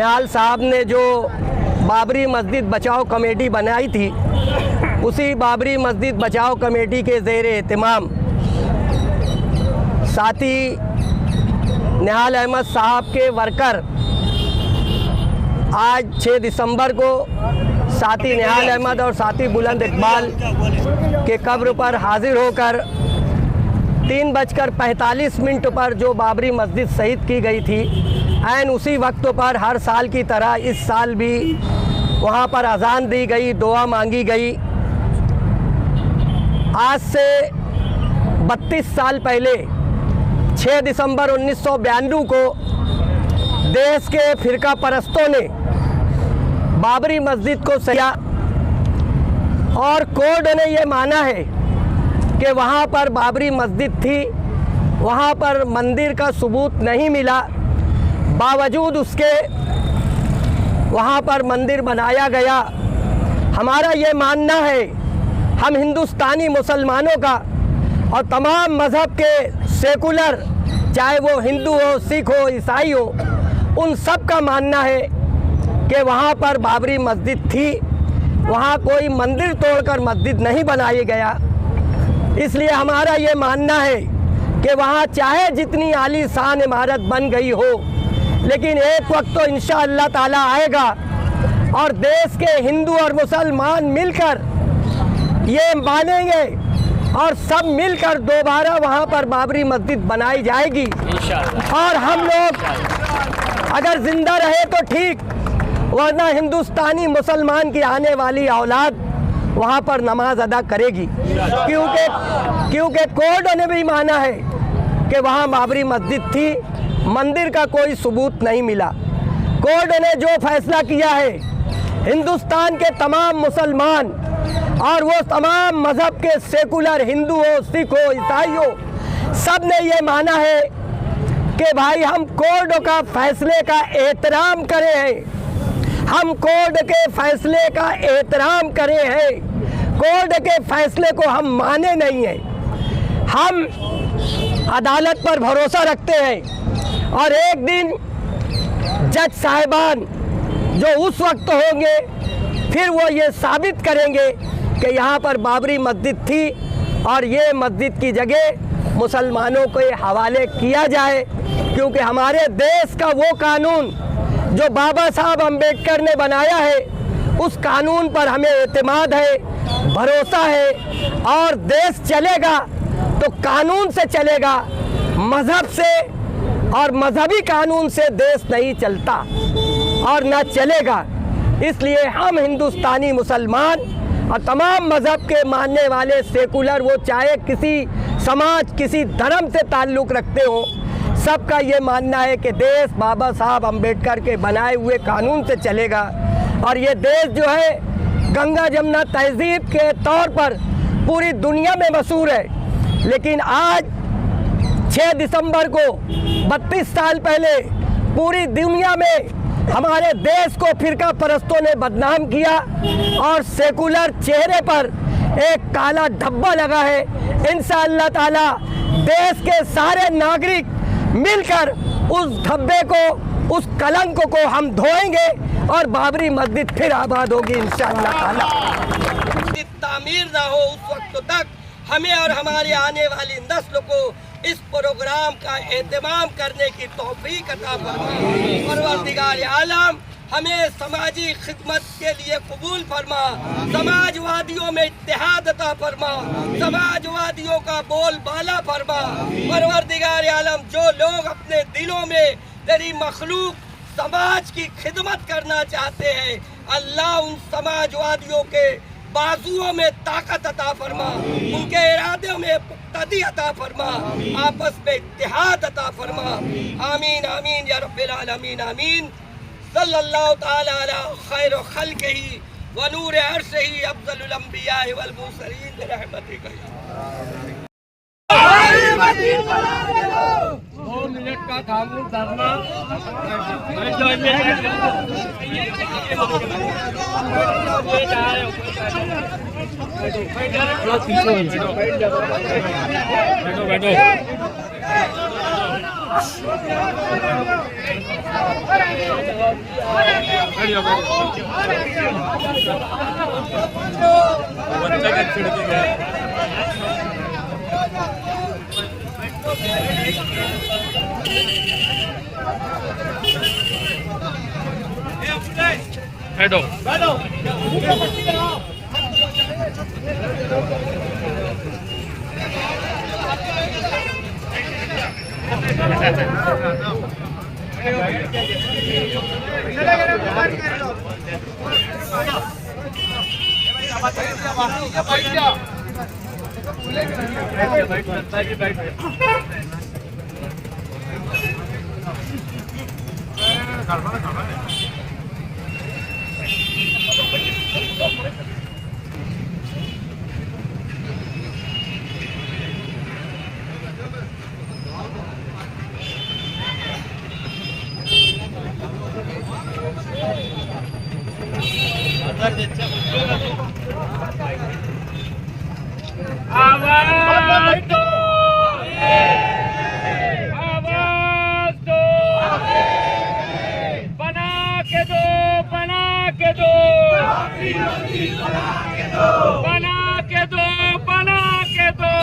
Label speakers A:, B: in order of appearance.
A: निहाल साहब ने जो बाबरी मस्जिद बचाओ कमेटी बनाई थी, उसी बाबरी मस्जिद बचाओ कमेटी के ज़ेर एहतमाम साथी निहाल अहमद साहब के वर्कर आज 6 दिसंबर को साथी निहाल अहमद और साथी बुलंद इकबाल के कब्र पर हाजिर होकर 3:45 पर जो बाबरी मस्जिद शहीद की गई थी, ऐन उसी वक्त पर हर साल की तरह इस साल भी वहाँ पर अजान दी गई, दुआ मांगी गई। आज से 32 साल पहले 6 दिसंबर 1992 को देश के फिरका परस्तों ने बाबरी मस्जिद को सजा और कोर्ट ने ये माना है कि वहाँ पर बाबरी मस्जिद थी, वहाँ पर मंदिर का सबूत नहीं मिला, बावजूद उसके वहाँ पर मंदिर बनाया गया। हमारा ये मानना है, हम हिंदुस्तानी मुसलमानों का और तमाम मज़हब के सेकुलर, चाहे वो हिंदू हो, सिख हो, ईसाई हो, उन सब का मानना है कि वहाँ पर बाबरी मस्जिद थी, वहाँ कोई मंदिर तोड़कर मस्जिद नहीं बनाया गया। इसलिए हमारा ये मानना है कि वहाँ चाहे जितनी आलीशान इमारत बन गई हो, लेकिन एक वक्त तो इंशाअल्लाह ताला आएगा और देश के हिंदू और मुसलमान मिलकर ये मानेंगे और सब मिलकर दोबारा वहाँ पर बाबरी मस्जिद बनाई जाएगी। और हम लोग अगर जिंदा रहे तो ठीक, वरना हिंदुस्तानी मुसलमान की आने वाली औलाद वहाँ पर नमाज अदा करेगी, क्योंकि कोर्ट ने भी माना है कि वहाँ बाबरी मस्जिद थी, मंदिर का कोई सबूत नहीं मिला। कोर्ट ने जो फैसला किया है, हिंदुस्तान के तमाम मुसलमान और वो तमाम मज़हब के सेकुलर, हिंदू हो, सिख हो, ईसाई हो, सब ने ये माना है कि भाई हम कोर्ट का फैसले का एहतराम करे हैं, हम कोर्ट के फैसले का एहतराम करे हैं, कोर्ट के फैसले को हम माने नहीं हैं। हम अदालत पर भरोसा रखते हैं और एक दिन जज साहिबान जो उस वक्त होंगे, फिर वो ये साबित करेंगे कि यहाँ पर बाबरी मस्जिद थी और ये मस्जिद की जगह मुसलमानों के हवाले किया जाए, क्योंकि हमारे देश का वो कानून जो बाबा साहब अम्बेडकर ने बनाया है, उस कानून पर हमें एतमाद है, भरोसा है। और देश चलेगा तो कानून से चलेगा, मज़हब से और मजहबी कानून से देश नहीं चलता और ना चलेगा। इसलिए हम हिंदुस्तानी मुसलमान और तमाम मज़हब के मानने वाले सेकुलर, वो चाहे किसी समाज, किसी धर्म से ताल्लुक़ रखते हो, सबका ये मानना है कि देश बाबा साहब अम्बेडकर के बनाए हुए कानून से चलेगा। और ये देश जो है गंगा जमुना तहजीब के तौर पर पूरी दुनिया में मशहूर है, लेकिन आज 6 दिसंबर को 32 साल पहले पूरी दुनिया में हमारे देश को फिरका परस्तों ने बदनाम किया और सेकुलर चेहरे पर एक काला धब्बा लगा है। इंशाअल्लाह ताला देश के सारे नागरिक मिलकर उस धब्बे को, उस कलंक को हम धोएंगे और बाबरी मस्जिद फिर आबाद होगी इंशाअल्लाह ताला। तामीर ना हो उस वक्त तक हमें और हमारे आने वाली नस्ल को इस प्रोग्राम का एहतमाम करने की तौफीक अता फरमा। परवरदिगार आलम हमें समाजी खिदमत के लिए कबूल फरमा, समाजवादियों में इत्तेहाद अता फरमा, समाजवादियों का बोल बाला फरमा। परवरदिगार आलम जो लोग अपने दिलों में तेरी मखलूक समाज की खिदमत करना चाहते हैं, अल्लाह उन समाजवादियों के बाजुओं में ताकत अता फरमा, उनके इरादों में पुख्तगी अता फरमा, आपस में इत्तेहाद अता फरमा। आमीन आमीन या रब्बिल आलमीन आमीन। सल्लल्लाहु ताला अला खैर खल्क़िही व नूर अर्शिही अफ़ज़लुल अंबिया वल मुरसलीन बिरहमतिका।
B: 2 मिनट का खामोश धरना। बैठो। बैठो आवाज दो, आवाज दो, बना के दो, बना के दो, बना के दो, बना के दो,